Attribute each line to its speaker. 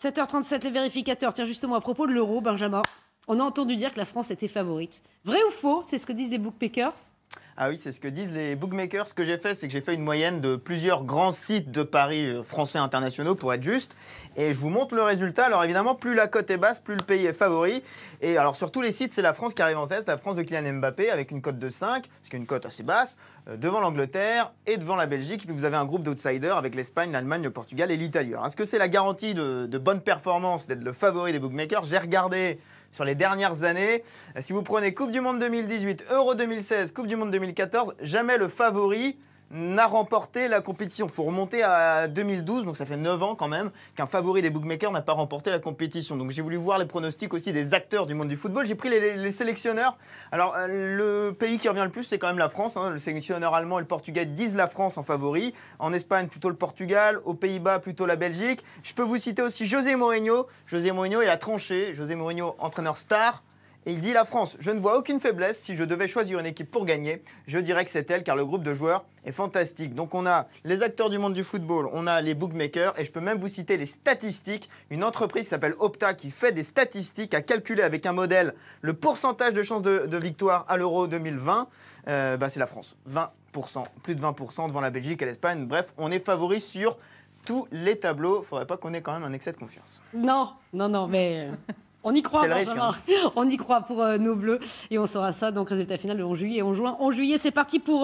Speaker 1: 7h37, les vérificateurs. Tiens, justement, à propos de l'Euro, Benjamin, on a entendu dire que la France était favorite. Vrai ou faux? C'est ce que disent les bookmakers?
Speaker 2: Ah oui, c'est ce que disent les bookmakers. Ce que j'ai fait, c'est que j'ai fait une moyenne de plusieurs grands sites de paris français internationaux, pour être juste. Et je vous montre le résultat. Alors évidemment, plus la cote est basse, plus le pays est favori. Et alors sur tous les sites, c'est la France qui arrive en tête, la France de Kylian Mbappé, avec une cote de 5, ce qui est une cote assez basse, devant l'Angleterre et devant la Belgique. Et puis vous avez un groupe d'outsiders avec l'Espagne, l'Allemagne, le Portugal et l'Italie. Alors est-ce que c'est la garantie de bonne performance d'être le favori des bookmakers? J'ai regardé sur les dernières années. Si vous prenez Coupe du Monde 2018, Euro 2016, Coupe du Monde 2014, jamais le favori n'a remporté la compétition. Il faut remonter à 2012, donc ça fait 9 ans quand même, qu'un favori des bookmakers n'a pas remporté la compétition. Donc j'ai voulu voir les pronostics aussi des acteurs du monde du football. J'ai pris les sélectionneurs. Alors le pays qui revient le plus, c'est quand même la France. Le sélectionneur allemand et le portugais disent la France en favori. En Espagne, plutôt le Portugal. Aux Pays-Bas, plutôt la Belgique. Je peux vous citer aussi José Mourinho. José Mourinho, il a tranché. José Mourinho, entraîneur star. Et il dit la France, je ne vois aucune faiblesse. Si je devais choisir une équipe pour gagner, je dirais que c'est elle, car le groupe de joueurs est fantastique. Donc on a les acteurs du monde du football, on a les bookmakers, et je peux même vous citer les statistiques. Une entreprise qui s'appelle Opta, qui fait des statistiques, a calculé avec un modèle le pourcentage de chances de victoire à l'Euro 2020. C'est la France, 20%, plus de 20% devant la Belgique et l'Espagne. Bref, on est favori sur tous les tableaux. Il ne faudrait pas qu'on ait quand même un excès de confiance.
Speaker 1: Non, mais... On y croit, Benjamin. On y croit pour nos Bleus. Et on saura ça, donc résultat final le 11 juillet. 11 juin, c'est parti pour...